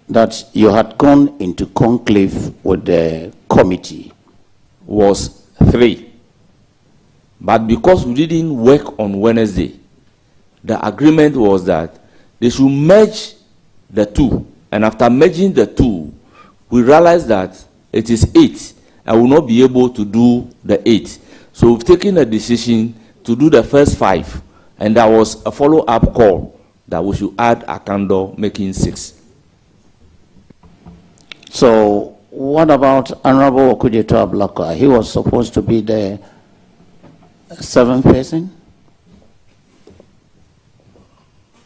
that you had gone into conclave with the committee was 3. But because we didn't work on Wednesday, the agreement was that they should merge the 2. And after merging the 2, we realized that it is 8 and will not be able to do the 8. So we've taken a decision to do the first 5. And there was a follow-up call that we should add a candle, making 6. So what about Honorable Okujeto Ablakwa? He was supposed to be the 7th person?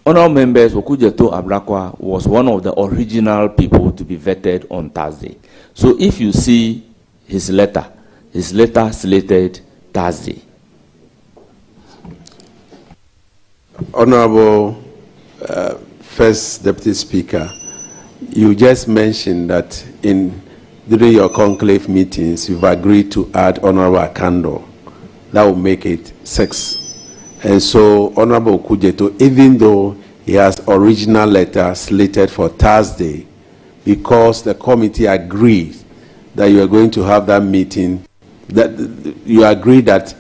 Honorable members, Okujeto Ablakwa was one of the original people to be vetted on Thursday. So if you see his letter slated Thursday. Honorable First Deputy Speaker, you just mentioned that during your conclave meetings, you've agreed to add Honorable Akando. That will make it 6. And so, Honorable Okujeto, even though he has original letter slated for Thursday, because the committee agreed that you are going to have that meeting, that you agree that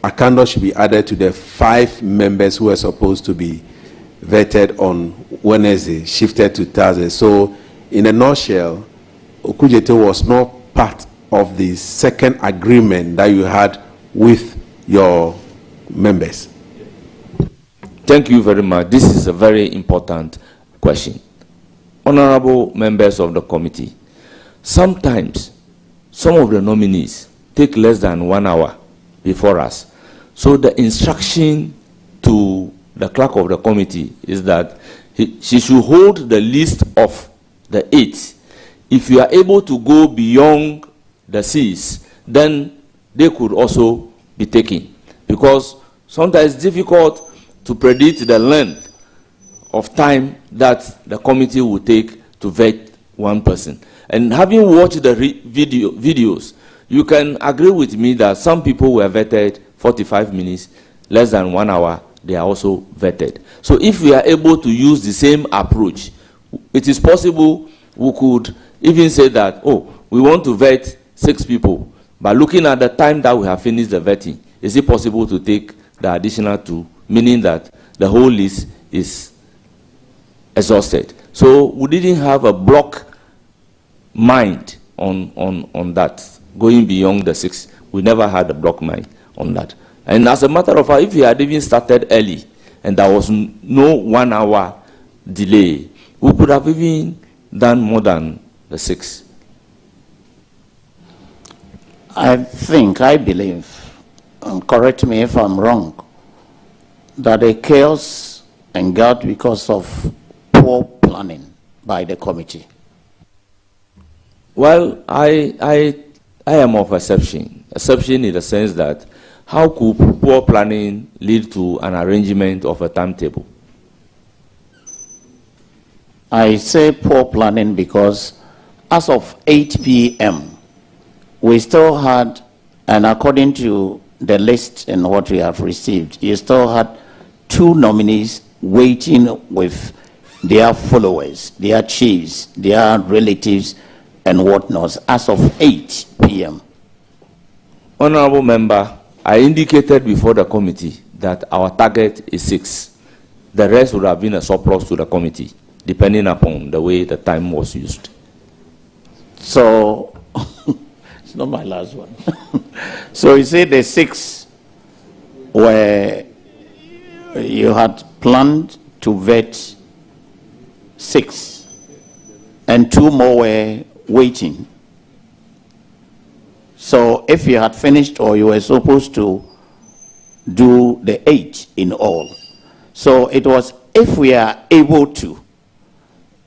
Akando should be added to the 5 members who are supposed to be vetted on Wednesday, shifted to Thursday. So, in a nutshell, Okujeto was not part of the second agreement that you had with your members. Thank you very much. This is a very important question. Honorable members of the committee, sometimes some of the nominees take less than 1 hour before us. So the instruction to the clerk of the committee is that she should hold the list of the 8. If you are able to go beyond the 6, then they could also be taken. Because sometimes it's difficult to predict the length of time that the committee will take to vet one person. And having watched the videos, you can agree with me that some people were vetted 45 minutes, less than 1 hour, they are also vetted. So if we are able to use the same approach, it is possible we could even say that, oh, we want to vet 6 people, but looking at the time that we have finished the vetting, is it possible to take the additional 2, meaning that the whole list is exhausted? So we didn't have a block mind on that, going beyond the 6. We never had a block mind on that. And as a matter of fact, if we had even started early and there was no 1 hour delay, we could have even done more than the 6. I believe, correct me if I'm wrong, that the chaos engendered because of poor planning by the committee. Well, I am of exception in the sense that how could poor planning lead to an arrangement of a timetable? I say poor planning because as of 8 p.m., we still had, and according to the list and what we have received, you still had 2 nominees waiting with their followers, their chiefs, their relatives, and whatnot, as of 8 p.m. Honorable member, I indicated before the committee that our target is 6. The rest would have been a surplus to the committee, depending upon the way the time was used. So, it's not my last one. So you say the 6 where you had planned to vet 6 and 2 more were waiting. So if you had finished, or you were supposed to do the 8 in all. So it was, if we are able to,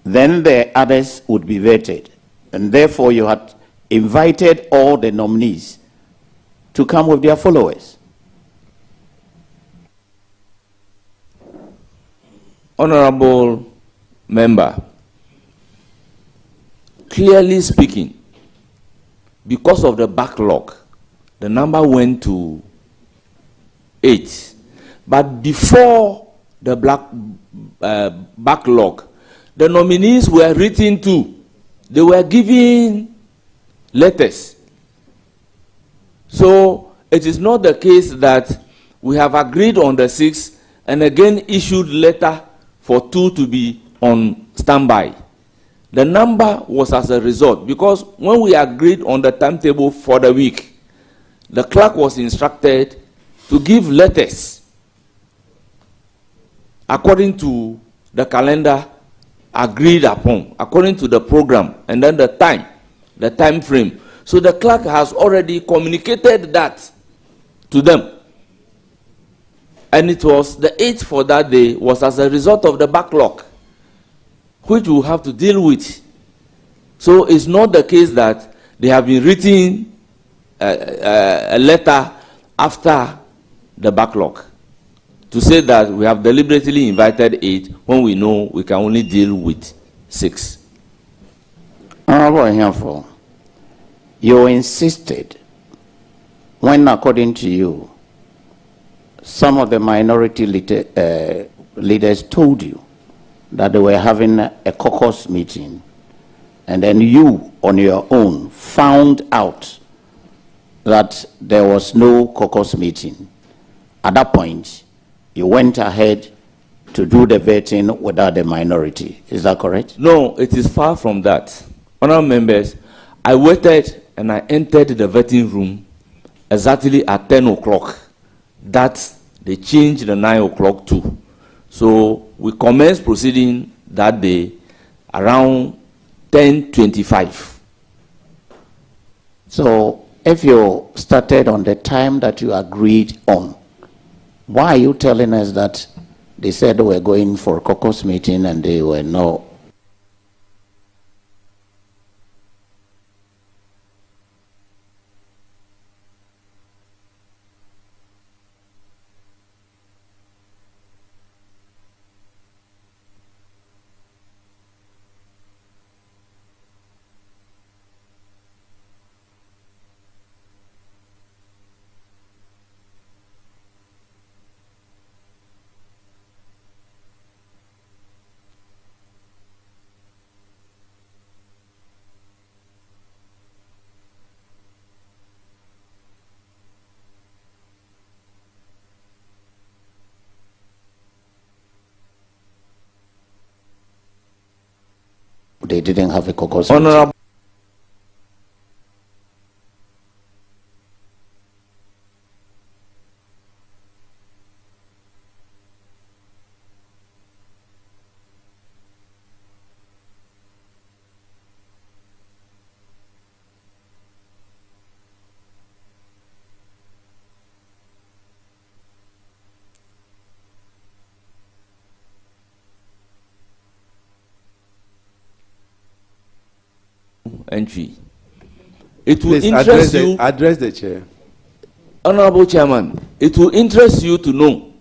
then the others would be vetted. And therefore you had invited all the nominees to come with their followers. Honorable member, clearly speaking, because of the backlog, the number went to 8. But before the backlog, the nominees were written to. They were given letters. So it is not the case that we have agreed on the 6th and again issued letter for 2 to be on standby. The number was as a result, because when we agreed on the timetable for the week, the clerk was instructed to give letters according to the calendar agreed upon, according to the program, and then the time frame. So the clerk has already communicated that to them. And it was the 8th for that day was as a result of the backlog, which we'll have to deal with. So it's not the case that they have been written a letter after the backlog to say that we have deliberately invited 8 when we know we can only deal with 6. Honorable Ahiafo, you insisted when, according to you, some of the minority leaders told you that they were having a caucus meeting, and then you, on your own, found out that there was no caucus meeting. At that point, you went ahead to do the vetting without the minority. Is that correct? No, it is far from that. Honourable members, I waited and I entered the vetting room exactly at 10 o'clock. That they changed the 9 o'clock to. So we commenced proceeding that day around 10:25. So if you started on the time that you agreed on, why are you telling us that they said they were going for a caucus meeting and they were no? They didn't have a caucus meeting. Honourable entry. It will Please interest you. address the chair. Honorable Chairman, it will interest you to know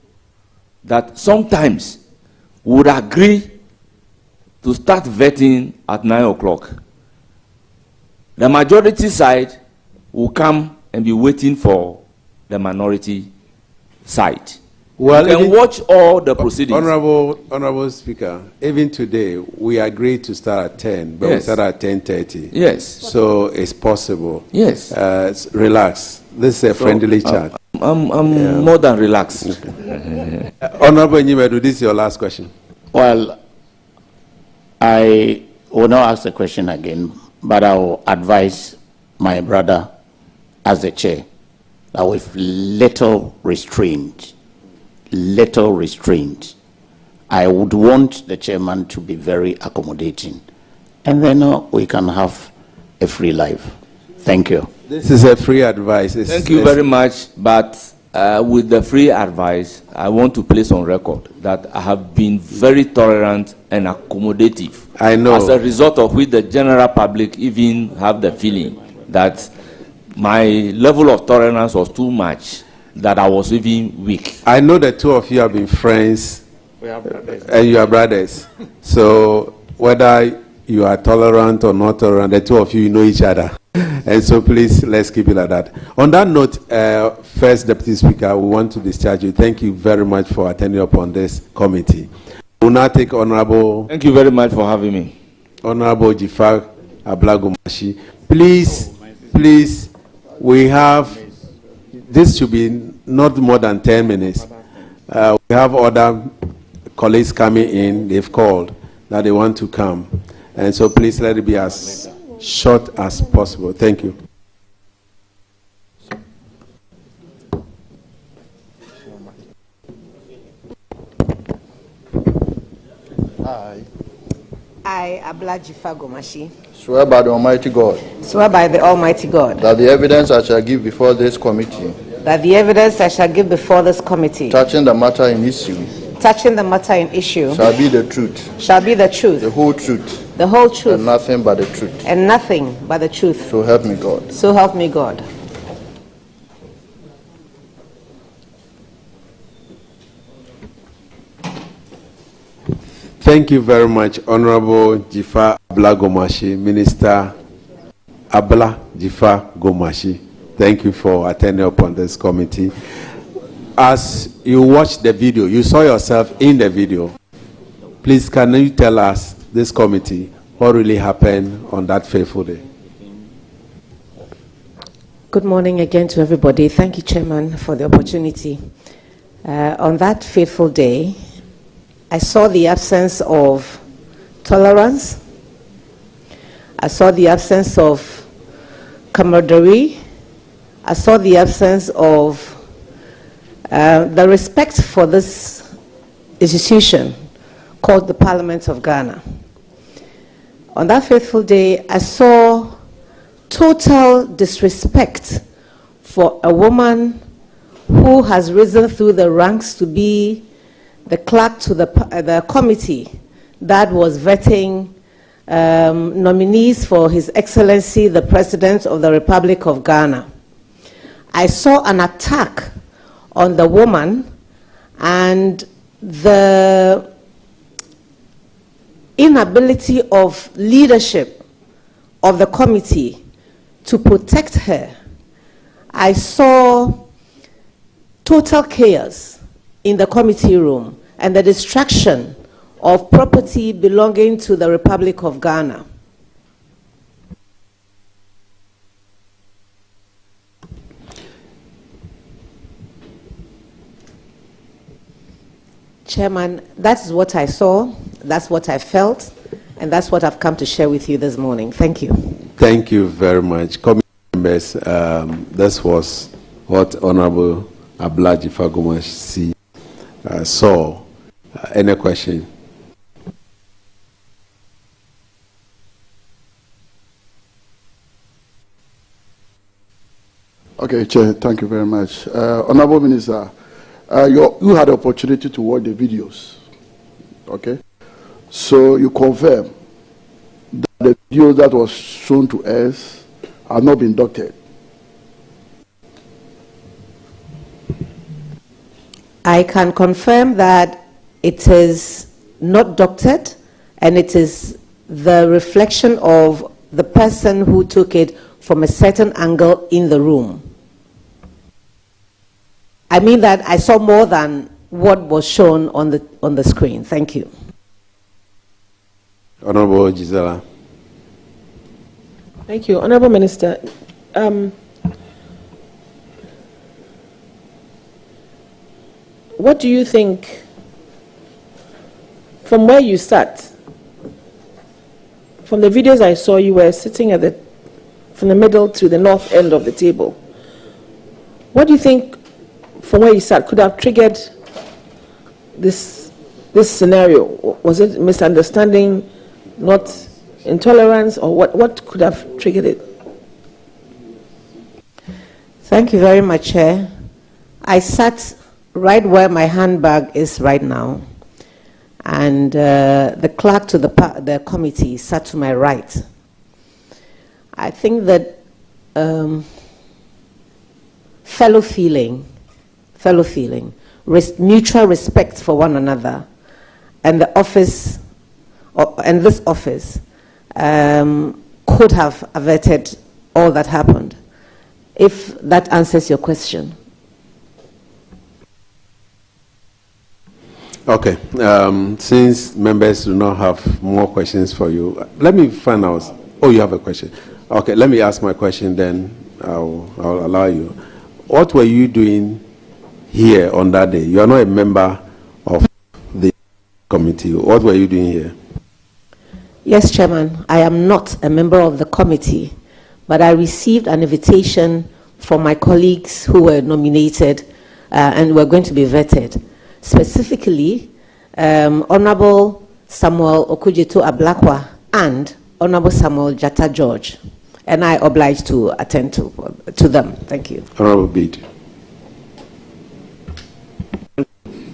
that sometimes we would agree to start vetting at 9 o'clock. The majority side will come and be waiting for the minority side. Well, you can watch all the proceedings. Honorable Speaker, even today we agreed to start at 10, but we Yes. started at 10:30. Yes. So it's possible. Yes. Relax. This is a friendly chat. I'm more than relaxed. Honorable Nyimedu, this is your last question. Well, I will not ask the question again, but I will advise my brother as the chair that with little restraint, I would want the chairman to be very accommodating, and then we can have a free life. Thank you. This is a free advice. Thank you very much, but with the free advice, I want to place on record that I have been very tolerant and accommodative. I know. As a result of which the general public even have the feeling that my level of tolerance was too much, that I was even weak. I know the two of you have been friends. We are brothers. And you are brothers. So whether you are tolerant or not tolerant, the two of you know each other. And so please, let's keep it like that. On that note, First Deputy Speaker, we want to discharge you. Thank you very much for attending upon this committee. We'll now take Honorable. Thank you very much for having me. Honorable Jifar Ablagomashi. Please, we have, this should be not more than 10 minutes. We have other colleagues coming in, they've called that they want to come. And so please let it be as short as possible. Thank you. I, Ablaji Fagomashi, swear by the Almighty God swear by the Almighty God that the evidence I shall give before this committee that the evidence I shall give before this committee touching the matter in issue shall be the truth, the whole truth, truth, and nothing but the truth. and nothing but the truth. So help me God. So help me God. Thank you very much, Honorable Jifar Ablagomashi, Minister Abla Jifar Gomashi. Thank you for attending upon this committee. As you watched the video, you saw yourself in the video. Please, can you tell us, this committee, what really happened on that fateful day? Good morning again to everybody. Thank you, Chairman, for the opportunity. On that fateful day, I saw the absence of tolerance. I saw the absence of camaraderie. I saw the absence of the respect for this institution called the Parliament of Ghana. On that fateful day, I saw total disrespect for a woman who has risen through the ranks to be the clerk to the committee that was vetting nominees for His Excellency, the President of the Republic of Ghana. I saw an attack on the woman and the inability of leadership of the committee to protect her. I saw total chaos in the committee room and the destruction of property belonging to the Republic of Ghana. Chairman, that is what I saw, that's what I felt, and that's what I've come to share with you this morning. Thank you. Thank you very much. Committee members, this was what Honorable Ablaji Fagomashi saw. Any question? Okay, Chair, thank you very much. Honorable Minister, you had the opportunity to watch the videos, okay? So you confirm that the videos that was shown to us have not been doctored. I can confirm that it is not doctored, and it is the reflection of the person who took it from a certain angle in the room. I mean that I saw more than what was shown on the screen. Thank you. Honorable Gisela. Thank you. Honorable Minister, what do you think, from where you sat, from the videos I saw, you were sitting from the middle to the north end of the table. What do you think, from where you sat, could have triggered this scenario? Was it misunderstanding, not intolerance, or what could have triggered it? Thank you very much, Chair. I sat right where my handbag is right now, and the clerk to the committee sat to my right. I think that fellow feeling, mutual respect for one another, and the office, and this office, could have averted all that happened, if that answers your question. Okay. Since members do not have more questions for you, let me find out. Oh, you have a question. Okay, let me ask my question, then I'll allow you. What were you doing here on that day? You are not a member of the committee. What were you doing here? Yes, Chairman, I am not a member of the committee, but I received an invitation from my colleagues who were nominated and were going to be vetted. Specifically, Honorable Samuel Okudzeto Ablakwa and Honorable Samuel Jatta George, and I obliged to attend to them. Thank you. Honorable Bid.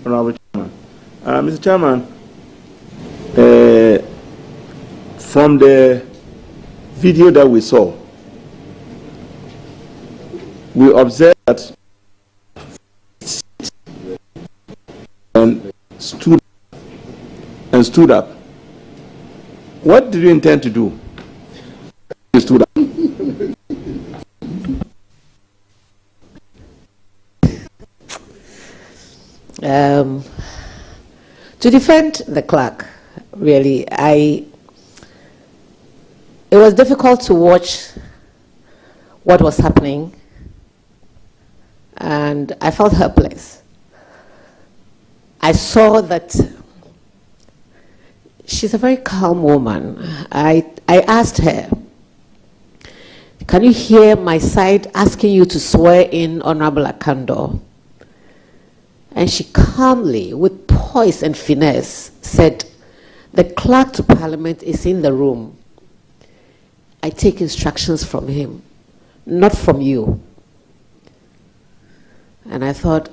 Honorable Chairman. Mr. Chairman, from the video that we saw, we observed that stood up. What did you intend to do? You stood up. To defend the clerk, really, it was difficult to watch what was happening, and I felt helpless. I saw that she's a very calm woman. I asked her, can you hear my side asking you to swear in Honorable Akando? And she calmly, with poise and finesse, said, the clerk to Parliament is in the room. I take instructions from him, not from you. And I thought,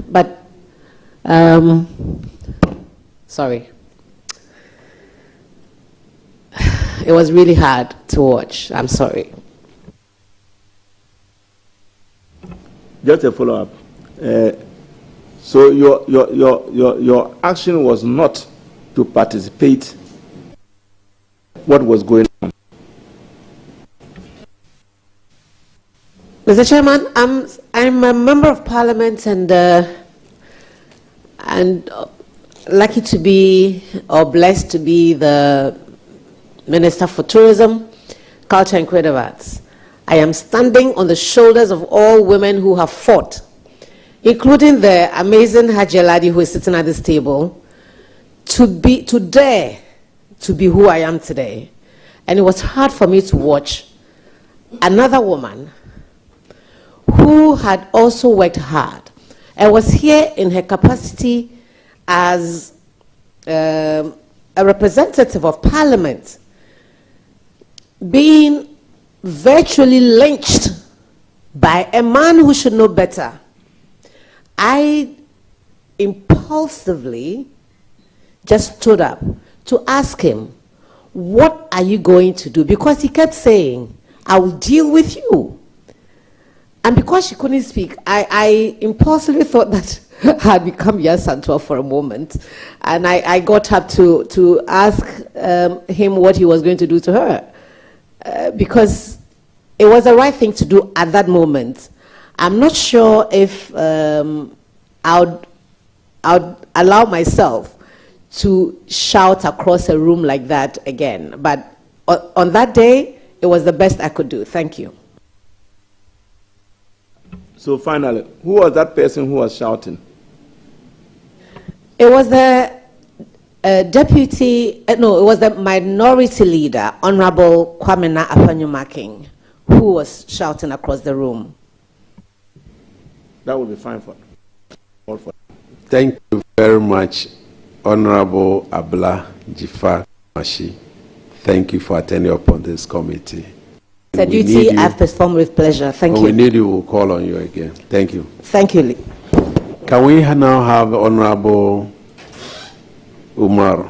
but, sorry. It was really hard to watch. I'm sorry. Just a follow-up. So your action was not to participate. What was going on? Mr. Chairman, I'm a member of Parliament and lucky to be, or blessed to be, the Minister for Tourism, Culture and Creative Arts. I am standing on the shoulders of all women who have fought, including the amazing Haji Ladi who is sitting at this table, to dare to be who I am today. And it was hard for me to watch another woman who had also worked hard and was here in her capacity as a representative of Parliament, being virtually lynched by a man who should know better. I impulsively just stood up to ask him, what are you going to do? Because he kept saying, I will deal with you. And because she couldn't speak, I impulsively thought that I had become Yasantua for a moment. And I got up to ask him what he was going to do to her. Because it was the right thing to do at that moment. I'm not sure if I'd allow myself to shout across a room like that again. But on that day, it was the best I could do. Thank you. So finally, who was that person who was shouting? It was the it was the minority leader, Honorable Kwamena Apanyumaking, who was shouting across the room. That would be fine for all. Thank you very much, Honorable Abla Jifa Mashi. Thank you for attending upon this committee. It's a duty I've performed with pleasure. Thank you. When we need you, we'll call on you again. Thank you. Thank you, Lee. Can we now have Honorable Umar?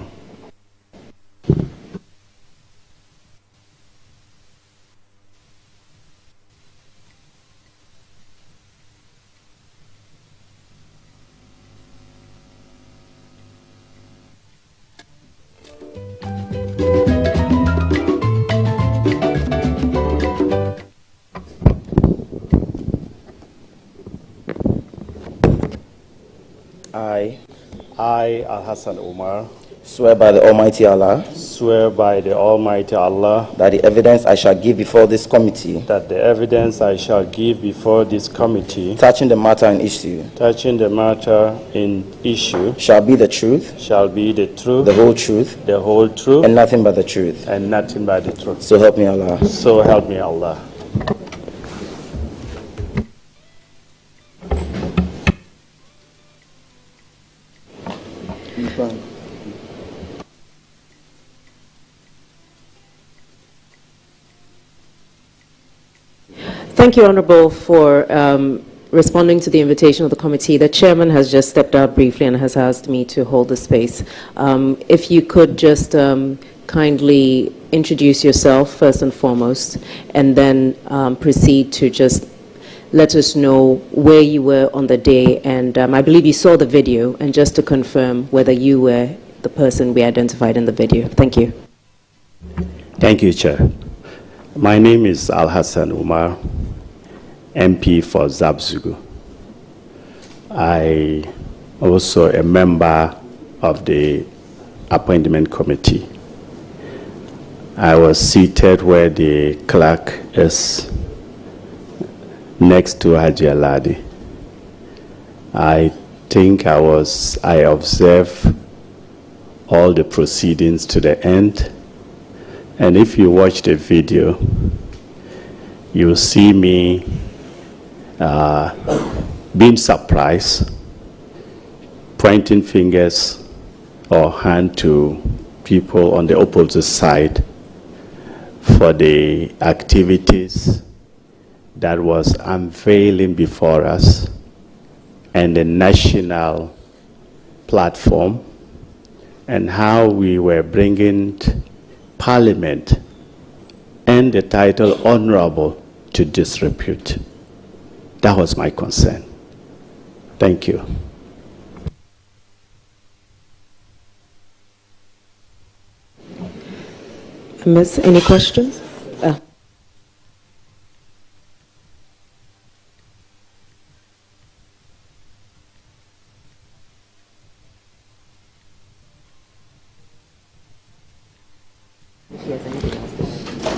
I, I, Al-Hassan Umar, swear by the Almighty Allah swear by the Almighty Allah that the evidence I shall give before this committee that the evidence I shall give before this committee touching the matter in issue shall be the truth, the whole truth, and nothing but the truth. and nothing but the truth. So help me Allah. So help me Allah. Thank you, Honorable, for responding to the invitation of the committee. The chairman has just stepped out briefly and has asked me to hold the space. If you could just kindly introduce yourself first and foremost, and then proceed to just let us know where you were on the day, and I believe you saw the video, and just to confirm whether you were the person we identified in the video. Thank you. Thank you, Chair. My name is Al-Hassan Umar, MP for Zabzugu. I also a member of the appointment committee. I was seated where the clerk is, next to Haji Aladi. I think I observed all the proceedings to the end. And if you watch the video, you'll see me being surprised, pointing fingers or hand to people on the opposite side for the activities that was unveiling before us and the national platform, and how we were bringing Parliament and the title honorable to disrepute. That was my concern. Thank you. Miss, any questions?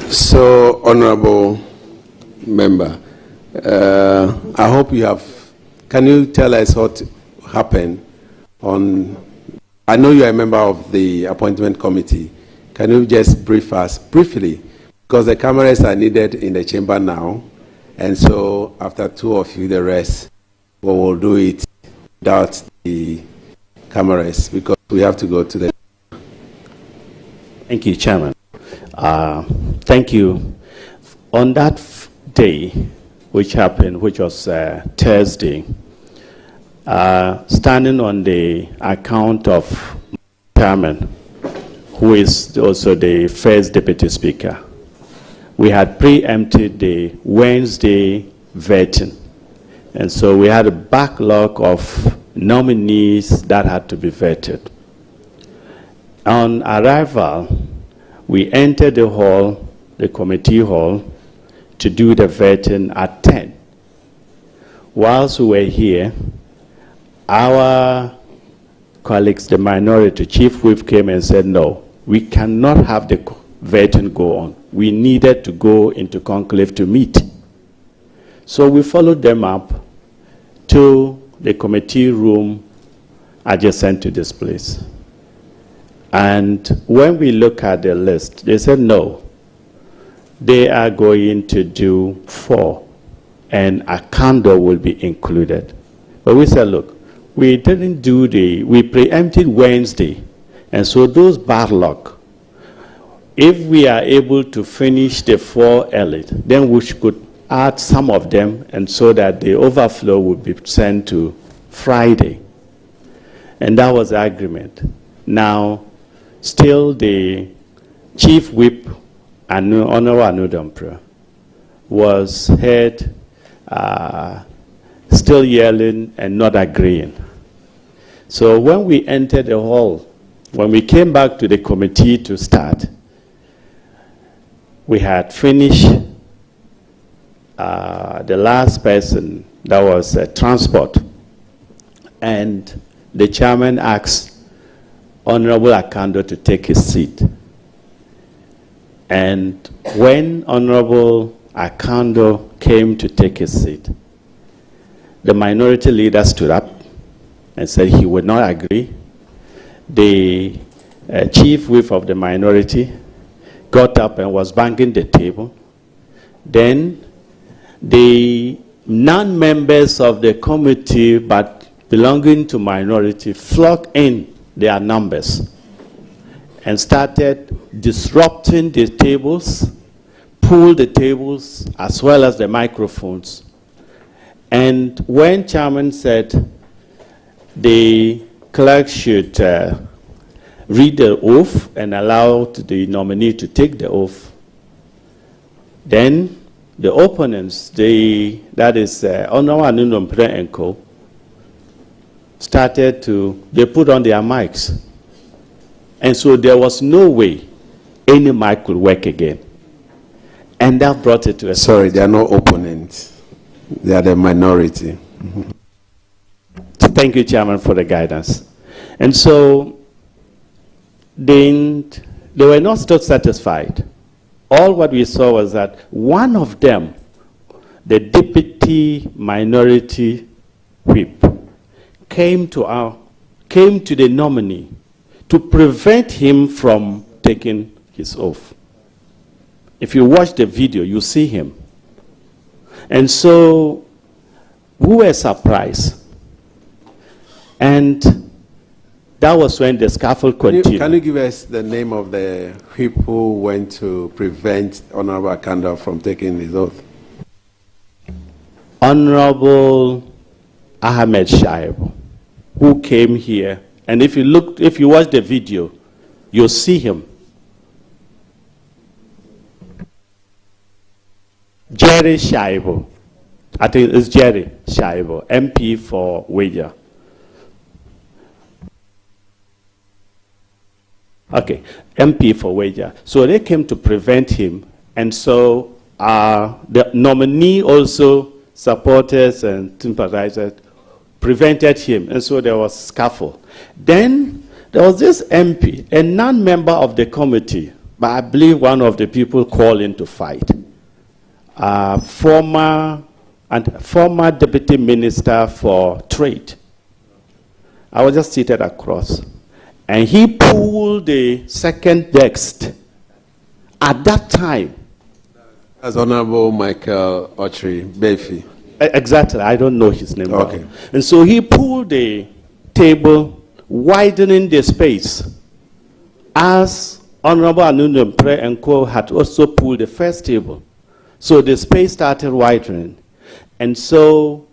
So, honorable member, I hope you have, can you tell us what happened on, I know you are a member of the appointment committee. Can you just brief us briefly, because the cameras are needed in the chamber now, and so after two of you, the rest, we will do it without the cameras, because we have to go to the... Thank you, Chairman. Thank you. On that day, which happened, which was Thursday, standing on the account of Chairman, who is also the first Deputy Speaker, we had preempted the Wednesday vetting. And so we had a backlog of nominees that had to be vetted. On arrival, we entered the hall, the committee hall, to do the vetting at 10. Whilst we were here, our colleagues, the minority, Chief Whip came and said, no, we cannot have the vetting go on. We needed to go into conclave to meet. So we followed them up to the committee room adjacent to this place. And when we look at the list, they said no, they are going to do 4, and a candle will be included. But we said, look, we didn't do we preempted Wednesday, and so those backlog, if we are able to finish the 4 early, then we could add some of them, and so that the overflow would be sent to Friday. And that was the agreement. Now, still the Chief Whip, Honorable Anudampra, was heard still yelling and not agreeing. So when we entered the hall, when we came back to the committee to start, we had finished the last person, that was transport. And the chairman asked Honorable Akando to take his seat. And when Honorable Akando came to take his seat, the minority leader stood up and said he would not agree. The chief whip of the minority got up and was banging the table. Then the non-members of the committee but belonging to minority flocked in their numbers and started disrupting the tables, pulled the tables as well as the microphones. And when chairman said the clerk should read the oath and allow the nominee to take the oath, then the opponents, that is Honorable Anunompre and Co., started to, they put on their mics. And so there was no way any mic could work again. And that brought it to a... Sorry, they are not opponents. They are the minority. Thank you, Chairman, for the guidance. And so they were not still satisfied. All what we saw was that one of them, the deputy minority whip, came to the nominee to prevent him from taking his oath. If you watch the video, you see him. And so we were surprised. And that was when the scaffold continued. Can you give us the name of the whip who went to prevent Honorable Akando from taking his oath? Honorable Ahmed Shaib, who came here, and if you watch the video, you'll see him. Jerry Shaibu, I think it's Jerry Shaibu, MP for Wager. Okay, MP for Wager. So they came to prevent him, and so the nominee also, supporters and sympathizers, prevented him, and so there was scuffle. Then there was this MP, a non-member of the committee, but I believe one of the people called in to fight. Former Deputy Minister for Trade. I was just seated across. And he pulled the second text. At that time. As Honorable Michael Ochri Befi. Exactly, I don't know his name. Okay. Well. And so he pulled the table, widening the space. As Honorable Anunompre and Co. had also pulled the first table. So the space started widening. And so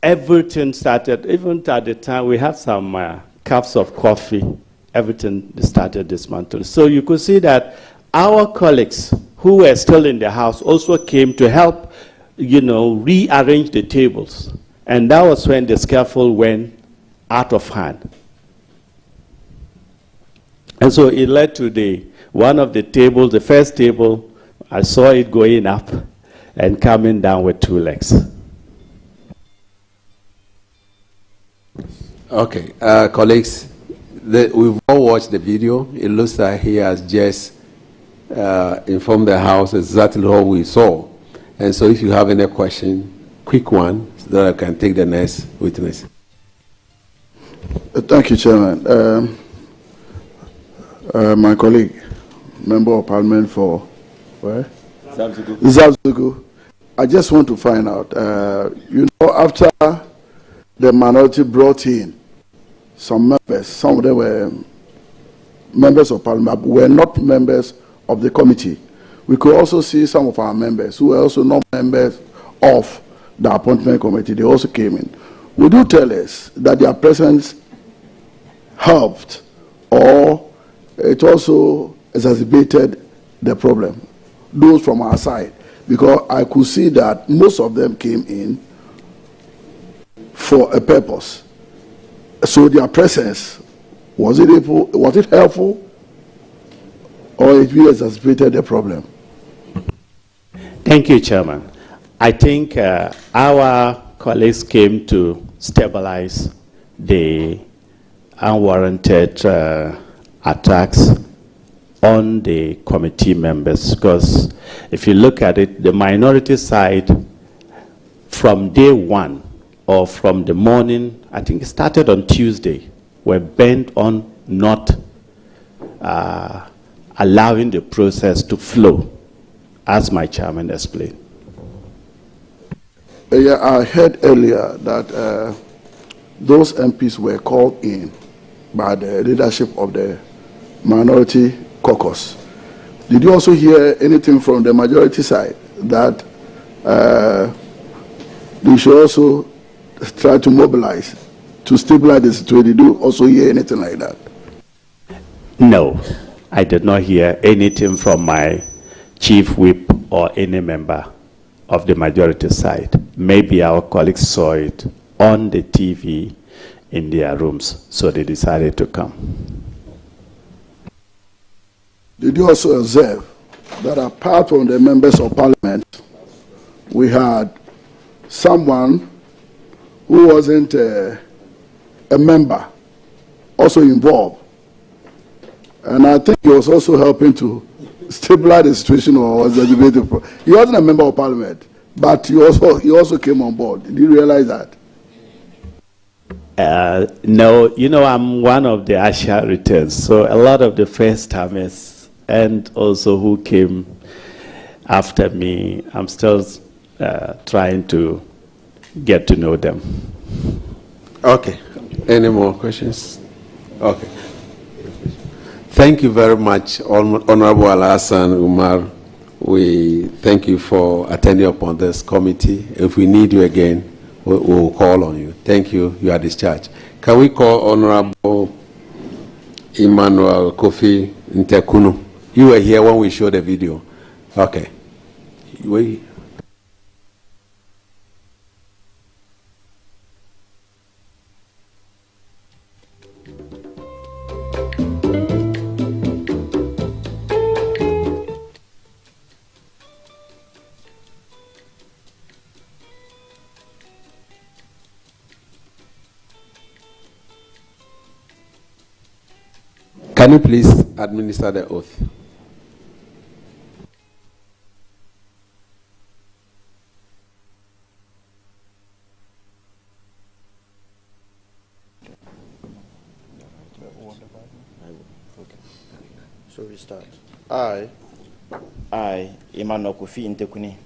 everything started, even at the time we had some cups of coffee, everything started dismantling. So you could see that our colleagues who were still in the house also came to help, rearrange the tables. And that was when the scaffold went out of hand. And so it led to one of the tables, the first table, I saw it going up and coming down with two legs. Okay, colleagues, we've all watched the video. It looks like he has just informed the House exactly what we saw. And so if you have any question, quick one, so that I can take the next witness. Thank you, Chairman. My colleague, Member of Parliament for where? Zabzugu. I just want to find out, after the minority brought in some members, some of them were members of Parliament, were not members of the committee. We could also see some of our members who were also not members of the appointment committee. They also came in. Would you tell us that their presence helped or it also exacerbated the problem? Those from our side, because I could see that most of them came in for a purpose. So their presence, was it helpful or it really exacerbated the problem? Thank you, Chairman. I think our colleagues came to stabilize the unwarranted attacks on the committee members, because if you look at it, the minority side from day one or from the morning, I think it started on Tuesday, were bent on not allowing the process to flow, as my chairman explained. Yeah, I heard earlier that those MPs were called in by the leadership of the minority caucus. Did you also hear anything from the majority side that they should also try to mobilize to stabilize the situation? Did you also hear anything like that? No, I did not hear anything from my chief whip or any member of the majority side. Maybe our colleagues saw it on the TV in their rooms, so they decided to come. Did you also observe that apart from the members of parliament, we had someone who wasn't a member also involved? And I think he was also helping to stabilize the situation, or was the debate. He wasn't a member of parliament, but he also came on board. Did you realize that? No, you know, I'm one of the Asha returns, so a lot of the first timers and also who came after me, I'm still trying to get to know them. Okay. Any more questions? Okay. Thank you very much, Honorable Alhassan Umar. We thank you for attending upon this committee. If we need you again, we'll call on you. Thank you. You are discharged. Can we call Honorable Emmanuel Kofi Ntekunu? You were here when we showed the video. Okay. Can you please administer the oath? So we start. I, Emmanuel Kofi Ntekuni,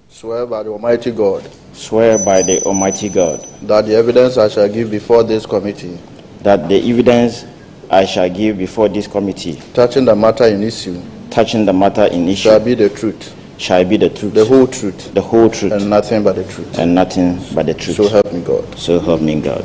Swear by the Almighty God swear by the Almighty God that the evidence I shall give before this committee that the evidence I shall give before this committee touching the matter in issue shall be the truth, the whole truth, and nothing but the truth. and nothing but the truth. So help me God. So help me God.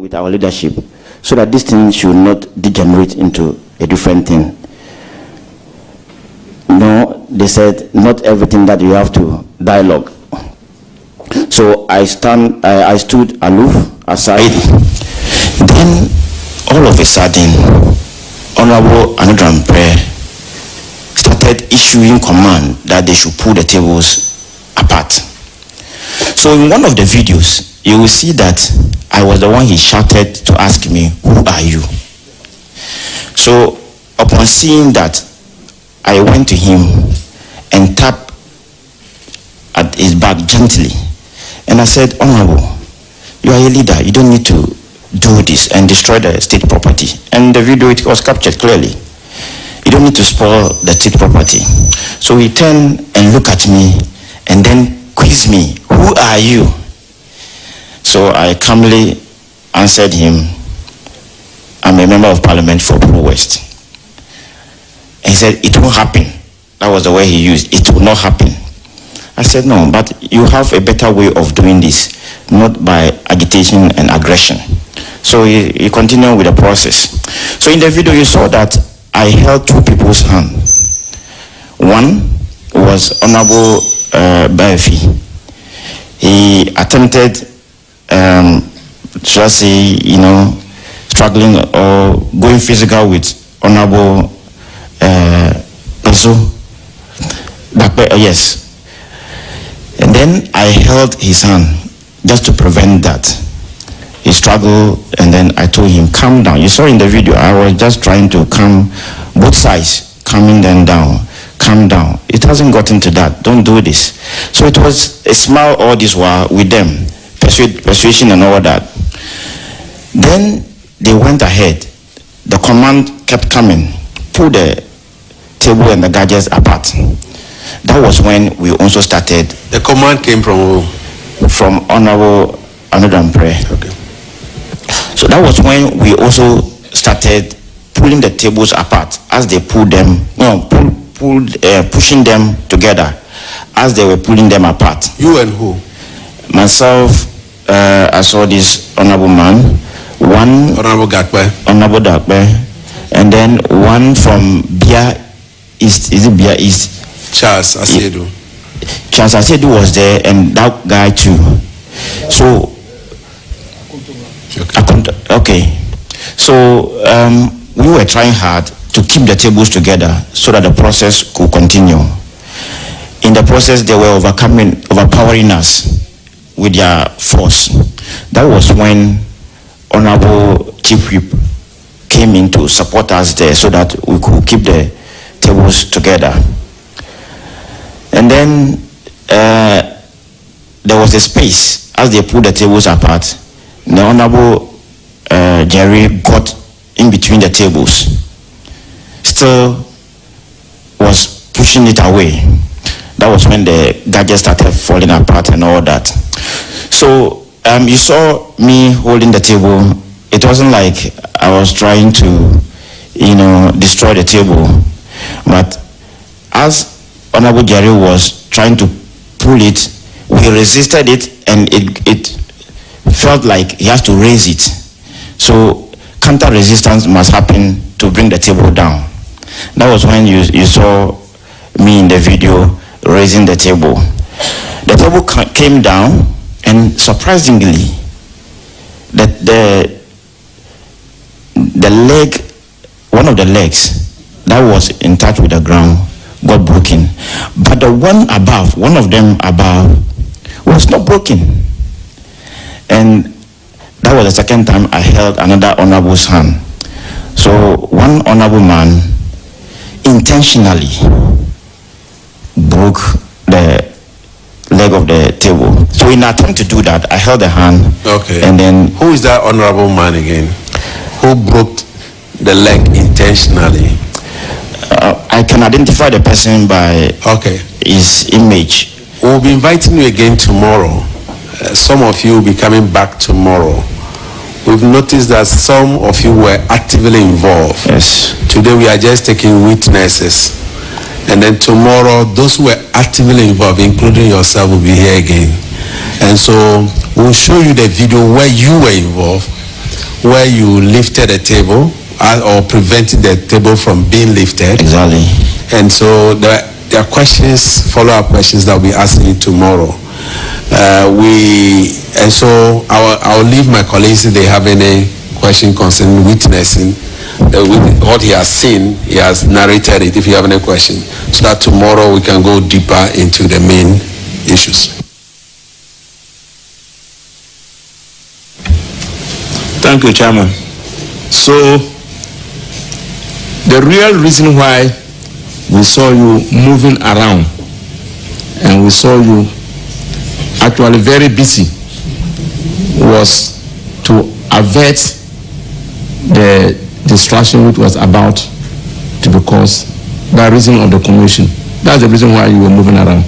with our leadership so that this thing should not degenerate into a different thing. No, they said not everything that you have to dialogue. So I stood aloof aside. Then all of a sudden, Honorable Anudram Prayer started issuing command that they should pull the tables apart. So in one of the videos, you will see that I was the one he shouted to ask me, who are you? So upon seeing that, I went to him and tapped at his back gently. And I said, Honorable, you are a leader. You don't need to do this and destroy the state property. And the video, it was captured clearly. You don't need to spoil the state property. So he turned and looked at me and then quizzed me, who are you? So I calmly answered him, I'm a member of parliament for Pro West. And he said, it won't happen. That was the way he used, it will not happen. I said, no, but you have a better way of doing this, not by agitation and aggression. So he continued with the process. So in the video, you saw that I held two people's hands. One was Honorable Baefi. He attempted, should I say, struggling or going physical with Honorable yes. And then I held his hand just to prevent that. He struggled, and then I told him, calm down. You saw in the video, I was just trying to calm both sides, calming them down. Calm down. It hasn't gotten to that. Don't do this. So it was a smile all this while with them, persuasion and all that. Then they went ahead. The command kept coming. Pull the table and the gadgets apart. That was when we also started. The command came from who? From Honorable Anudram Prayer. Okay. So that was when we also started pulling the tables apart as they pulled them, pushing them together as they were pulling them apart. You and who? Myself, I saw this honorable man, one Honorable Gakwe. Honorable Dakwe, and then one from Bia East. Is it Bia East? Charles Asedu. Charles Asedu was there, and that guy too. So, okay. So we were trying hard to keep the tables together so that the process could continue. In the process, they were overpowering us with their force. That was when Honorable Chief Whip came in to support us there so that we could keep the tables together. And then there was a space as they pulled the tables apart. The Honorable Jerry got in between the tables, still was pushing it away. That was when the gadgets started falling apart and all that. So you saw me holding the table. It wasn't like I was trying to, destroy the table. But as Honorable Jerry was trying to pull it, we resisted it, and it felt like he has to raise it. So counter resistance must happen to bring the table down. That was when you saw me in the video raising the table. The table came down, and surprisingly, the leg, one of the legs that was in touch with the ground got broken, but the one of them above was not broken. And that was the second time I held another honorable's hand. So one honorable man intentionally broke the leg of the table. So in an attempt to do that, I held the hand. Okay. And then who is that honorable man again? Who broke the leg intentionally? I can identify the person by his image. We'll be inviting you again tomorrow. Some of you will be coming back tomorrow. We've noticed that some of you were actively involved. Yes. Today we are just taking witnesses. And then tomorrow, those who were actively involved, including yourself, will be here again. And so we'll show you the video where you were involved. where you lifted a table or prevented the table from being lifted. Exactly. And so there are questions, follow-up questions that we'll be asking you tomorrow. So I'll leave my colleagues if they have any question concerning witnessing. With what he has seen, he has narrated it, if you have any question, so that tomorrow we can go deeper into the main issues. Thank you, Chairman. So, the real reason why we saw you moving around and we saw you actually very busy was to avert the distraction which was about to be caused by reason of the commotion. That's the reason why you were moving around.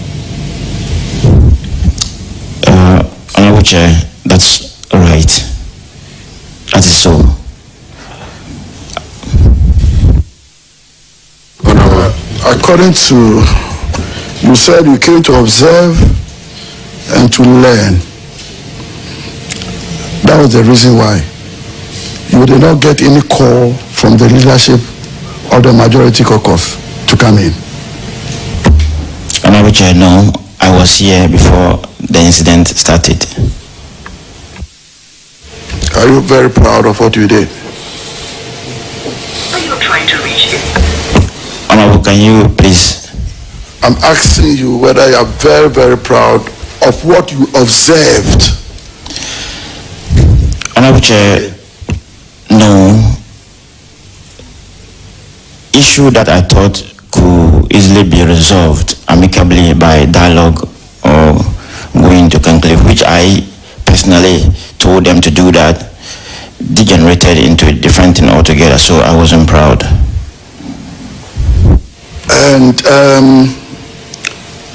Honorable Chair, that's right. That is so. According to, you said you came to observe and to learn. That was the reason why. You did not get any call from the leadership of the majority caucus to come in. Honorable Chair, no, I was here before the incident started. Are you very proud of what you did? Are you trying to reach him? Honorable, can you please? I'm asking you whether you are very, very proud of what you observed. Honorable Chair, no. Issue that I thought could easily be resolved amicably by dialogue or going to conclave, which I personally told them to do that, degenerated into a different thing altogether, so I wasn't proud. And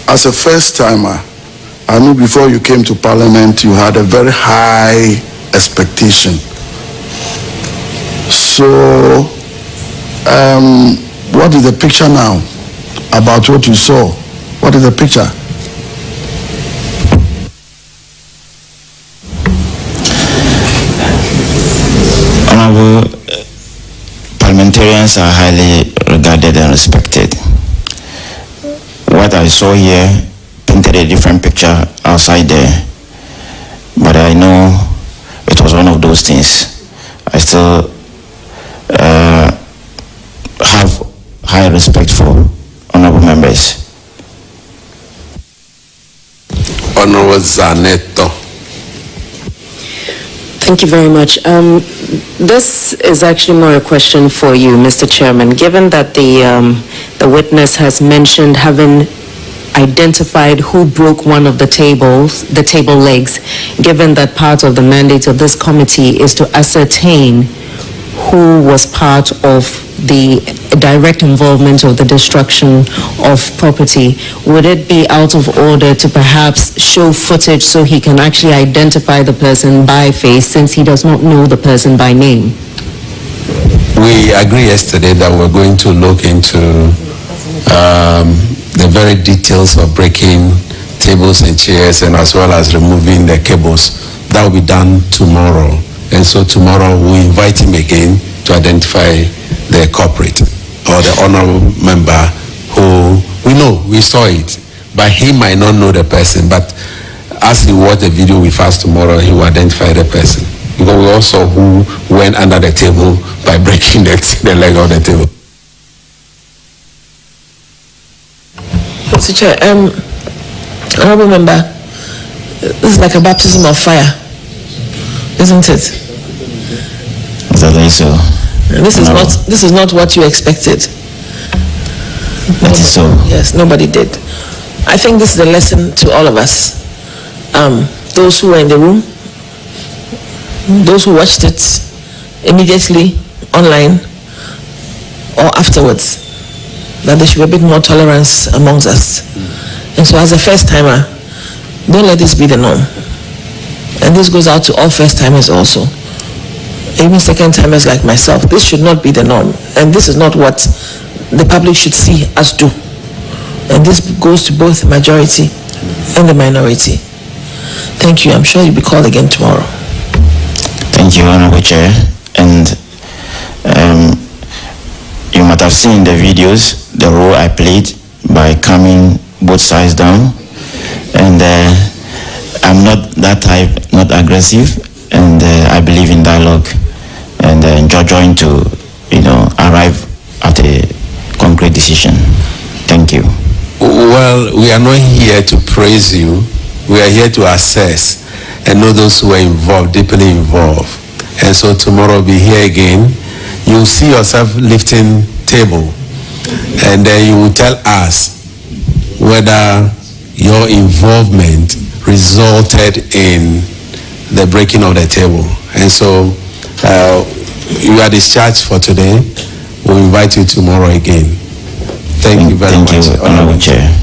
as a first timer, I knew before you came to Parliament you had a very high expectation. So what is the picture now about what you saw? What is the picture? Honorable, parliamentarians are highly regarded and respected. What I saw here painted a different picture outside there, but I know it was one of those things. I still have high respect for honorable members. Honorable Zaneto. Thank you very much. This is actually more a question for you, Mr. Chairman. Given that the witness has mentioned having identified who broke one of the table legs, given that part of the mandate of this committee is to ascertain who was part of the direct involvement of the destruction of property, would it be out of order to perhaps show footage so he can actually identify the person by face, since he does not know the person by name? We agreed yesterday that we're going to look into the very details of breaking tables and chairs, and as well as removing the cables. That will be done tomorrow. And so tomorrow we invite him again to identify the culprit or the honorable member who we saw it, but he might not know the person. But as he watch the video with us tomorrow, he will identify the person, because we also who went under the table by breaking the leg of the table. Mr. Chair, honorable member, this is like a baptism of fire, isn't it? Exactly so. This is not what you expected. That is so. Yes, nobody did. I think this is a lesson to all of us. Those who were in the room, those who watched it immediately online or afterwards, that there should be a bit more tolerance amongst us. And so as a first timer, don't let this be the norm. And this goes out to all first timers also. Even second timers like myself, this should not be the norm. And this is not what the public should see us do. And this goes to both the majority and the minority. Thank you. I'm sure you'll be called again tomorrow. Thank you, Honorable Chair. And you might have seen in the videos the role I played by calming both sides down. And I'm not that type, not aggressive, and I believe in dialogue and enjoying to, arrive at a concrete decision. Thank you. Well, we are not here to praise you. We are here to assess and know those who are involved, deeply involved. And so tomorrow we'll be here again. You'll see yourself lifting table, and then you will tell us whether your involvement resulted in the breaking of the table. And so you are discharged for today. We'll invite you tomorrow again. Thank you very much. Thank you, Honorable Chair.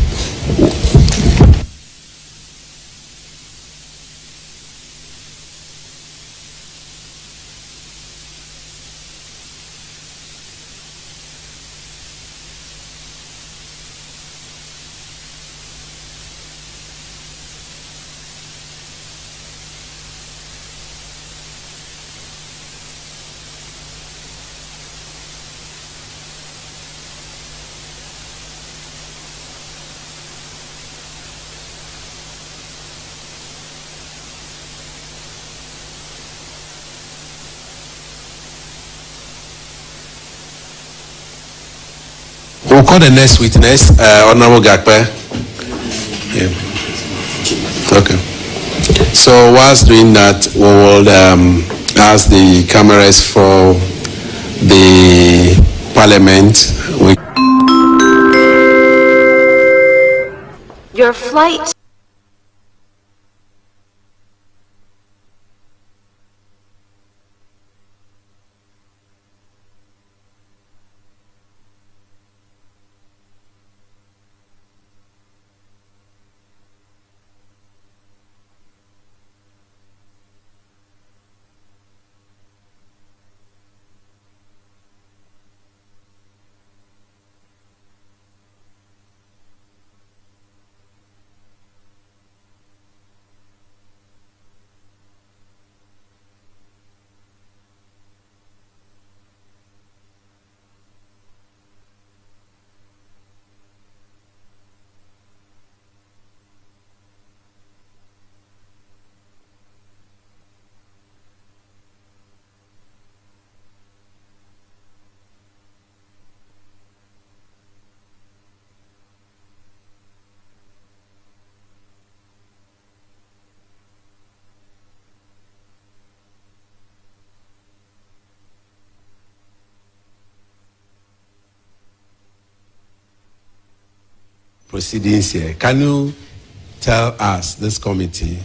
We'll call the next witness, Honorable Gakpe. Yeah. Okay. So whilst doing that, we will ask the cameras for the Parliament. Your flight. Proceedings here. Can you tell us, this committee,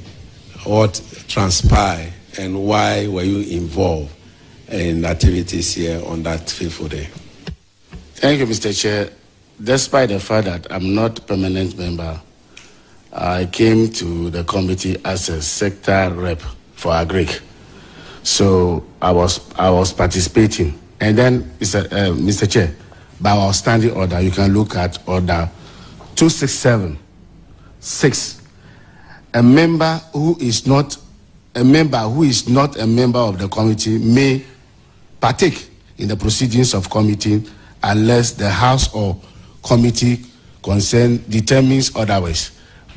what transpired and why were you involved in activities here on that fateful day? Thank you, Mr. Chair. Despite the fact that I'm not a permanent member, I came to the committee as a sector rep for Agric. So I was participating. And then, Mr. Chair, by our standing order, you can look at order 267(6). A member who is not a member of the committee may partake in the proceedings of committee unless the House or committee concerned determines otherwise.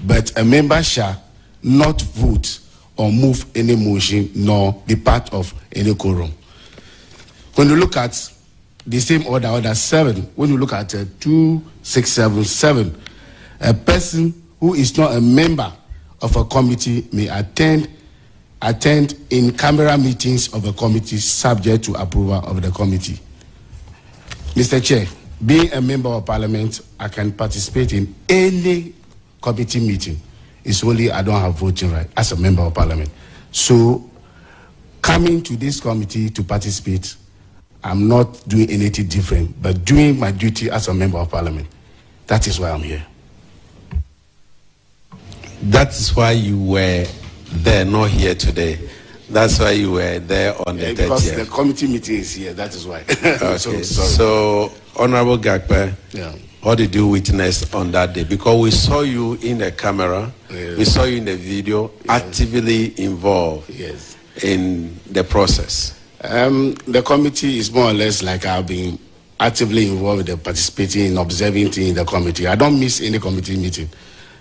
But a member shall not vote or move any motion nor be part of any quorum. When you look at the same order, order 7, when you look at 2677, a person who is not a member of a committee may attend in-camera meetings of a committee subject to approval of the committee. Mr. Chair, being a member of Parliament, I can participate in any committee meeting. It's only I don't have voting right as a member of Parliament. So, coming to this committee to participate, I'm not doing anything different, but doing my duty as a member of Parliament. That is why I'm here. That is why you were there, not here today. That's why you were there on the 30th. Because the committee meeting is here, that is why. Okay. So, Honorable Gakpe, what did you witness on that day? Because we saw you in the camera, we saw you in the video, actively involved in the process. The committee is more or less like I've been actively involved in participating in observing things in the committee. I don't miss any committee meeting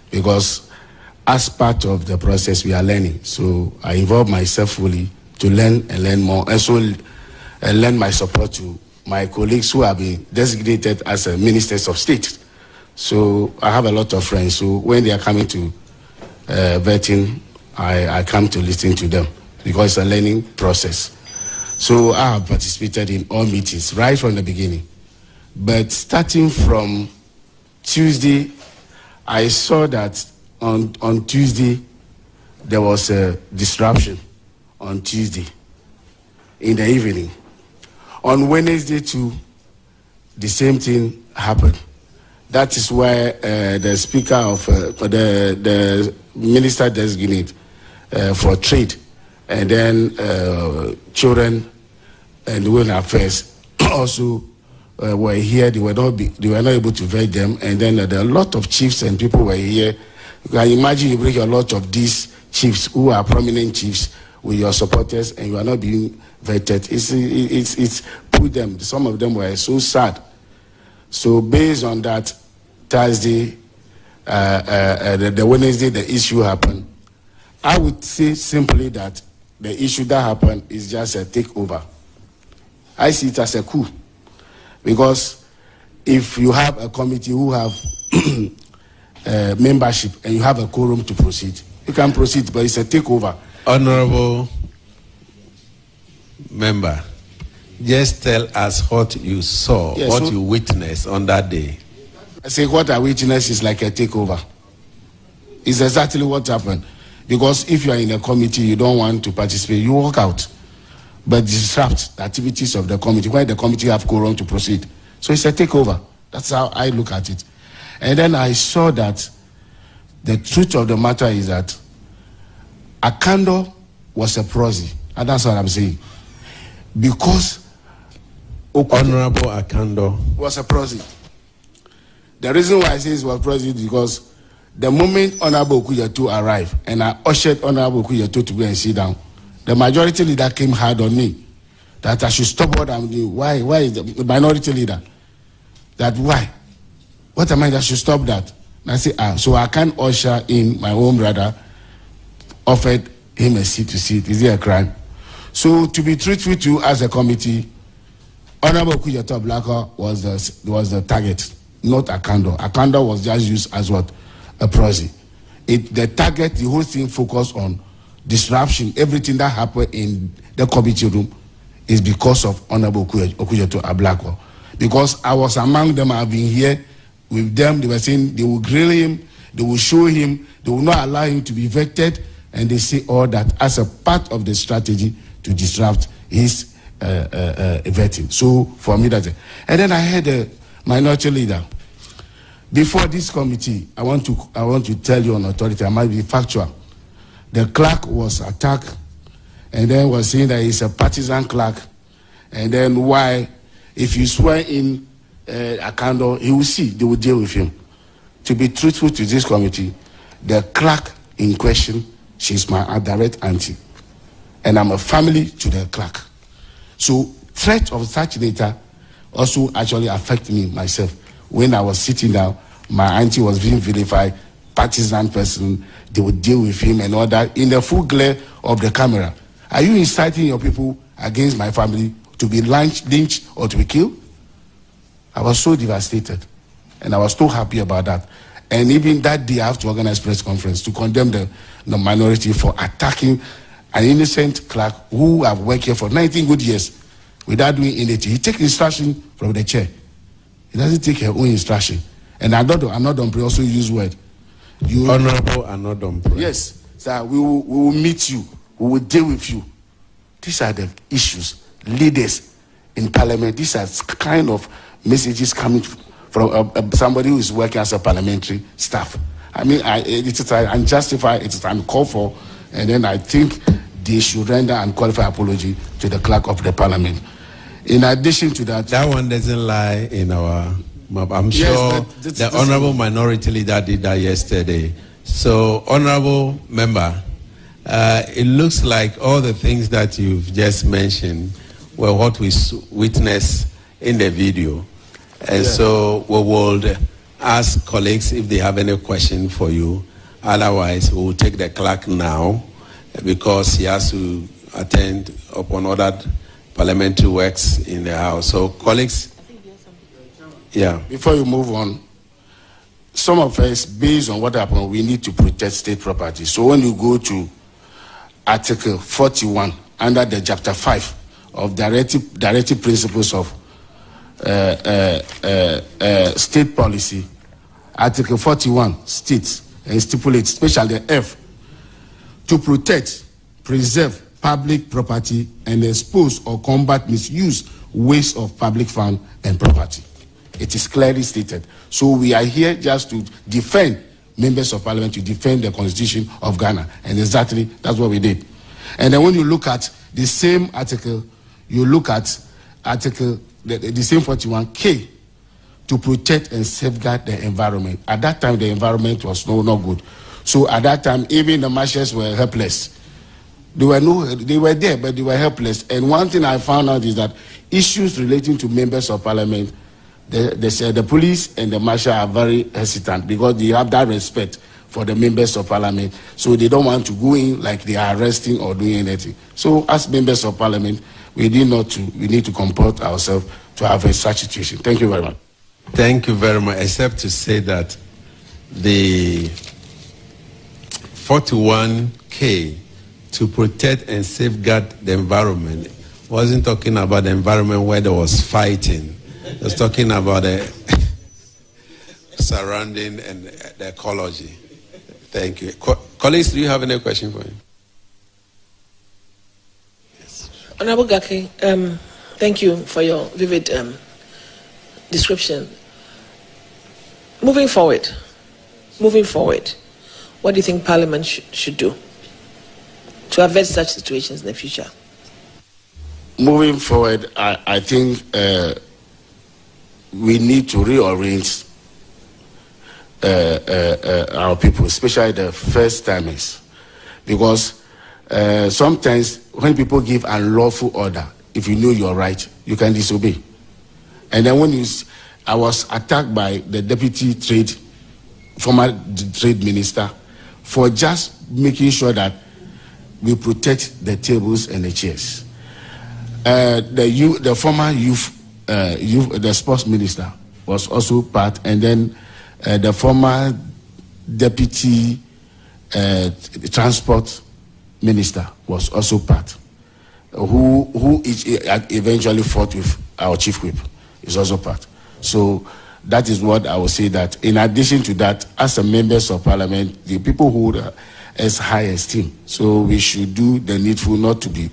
because as part of the process we are learning. So I involve myself fully to learn and learn more, and so lend my support to my colleagues who have been designated as ministers of state. So I have a lot of friends. So when they are coming to vetting, I come to listen to them because it's a learning process. So I have participated in all meetings right from the beginning. But starting from Tuesday, I saw that on Tuesday, there was a disruption on Tuesday in the evening. On Wednesday too, the same thing happened. That is why the speaker of the minister designate for trade and then children and women affairs also were here. They were not able to vet them, and then there are a lot of chiefs and people were here. You can imagine you bring a lot of these chiefs who are prominent chiefs with your supporters, and you are not being vetted. It's put them. Some of them were so sad. So based on that, Thursday, the Wednesday, the issue happened. I would say simply that the issue that happened is just a takeover. I see it as a coup, because if you have a committee who have membership and you have a quorum to proceed, you can proceed, but it's a takeover. Honorable member, just tell us what you saw, yes, what you witnessed on that day. I say what I witnessed is like a takeover. It's exactly what happened. Because if you are in a committee, you don't want to participate, you walk out. But disrupt the activities of the committee, where the committee have quorum to proceed. So it's a takeover. That's how I look at it. And then I saw that the truth of the matter is that Akando was a proxy. And that's what I'm saying. Because Honorable Akando was a proxy. The reason why I say it was proxy is because the moment Honorable Okuyeto arrived and I ushered Honorable Okuyeto to go and sit down, the majority leader came hard on me that I should stop what I'm doing. Why is the minority leader? That why? What am I that should stop that? And I say, so I can't usher in my own brother, offered him a seat to sit. Is it a crime? So to be truthful to you as a committee, Honorable Okuyeto Blacker was the target, not Akando. Akando was just used as what? A proxy. The target, the whole thing focused on disruption. Everything that happened in the committee room is because of Honorable Okuyeto Ablakwa. Because I was among them, I've been here with them. They were saying they will grill him, they will show him, they will not allow him to be vetted, and they say all that as a part of the strategy to disrupt his vetting. So for me, that's it. And then I heard a minority leader. Before this committee, I want to tell you on authority, I might be factual. The clerk was attacked, and then was saying that he's a partisan clerk, and then why, if you swear in Akando, he will see, they will deal with him. To be truthful to this committee, the clerk in question, she's my direct auntie, and I'm a family to the clerk. So threat of such nature also actually affect me myself. When I was sitting down, my auntie was being vilified, partisan person, they would deal with him and all that in the full glare of the camera. Are you inciting your people against my family to be lynched or to be killed? I was so devastated, and I was so happy about that. And even that day, I have to organize press conference to condemn the minority for attacking an innocent clerk who have worked here for 19 good years without doing anything. He takes instruction from the chair. He doesn't take her own instruction. And Anodom also use word. Honorable Anodom. Yes, sir, we will meet you. We will deal with you. These are the issues. Leaders in parliament, these are kind of messages coming from somebody who is working as a parliamentary staff. I mean, it is unjustified, it is uncalled for, and then I think they should render unqualified apology to the clerk of the parliament. In addition to that... That one doesn't lie in our map. I'm Yes, sure the honorable minority leader did that yesterday. So, honorable member, it looks like all the things that you've just mentioned were what we witnessed in the video. And so we will ask colleagues if they have any question for you. Otherwise, we will take the clerk now because he has to attend upon other parliamentary works in the House. So, colleagues, yeah. Before you move on, some of us, based on what happened, we need to protect state property. So when you go to Article 41, under the Chapter 5 of Directive Principles of State Policy, Article 41 states and stipulates, especially F, to protect, preserve public property and expose or combat misuse, waste of public fund and property. It is clearly stated. So we are here just to defend members of parliament, to defend the constitution of Ghana. And exactly that's what we did. And then when you look at the same article, you look at article, the same 41K, to protect and safeguard the environment. At that time, the environment was not good. So at that time, even the marshals were helpless. They were there, but they were helpless. And one thing I found out is that issues relating to members of parliament, the police and the marshal are very hesitant because they have that respect for the members of parliament. So they don't want to go in like they are arresting or doing anything. So as members of parliament, we need to comport ourselves to have such situation. Thank you very much. Thank you very much, except to say that the 41K to protect and safeguard the environment wasn't talking about the environment where there was fighting. It was talking about the surrounding and the ecology. Thank you. Colleagues, do you have any question for me? Yes. Honorable Gaki, thank you for your vivid description. Moving forward, what do you think Parliament should do to avert such situations in the future? Moving forward, I think we need to rearrange our people, especially the first timers, because sometimes when people give unlawful order, if you know you're right, you can disobey. And then I was attacked by the former trade minister for just making sure that we protect the tables and the chairs. The former the sports minister was also part, and then the former deputy transport minister was also part, who eventually fought with our chief whip, is also part. So that is what I would say, that in addition to that, as a members of parliament, the people hold as high esteem. So we should do the needful not to be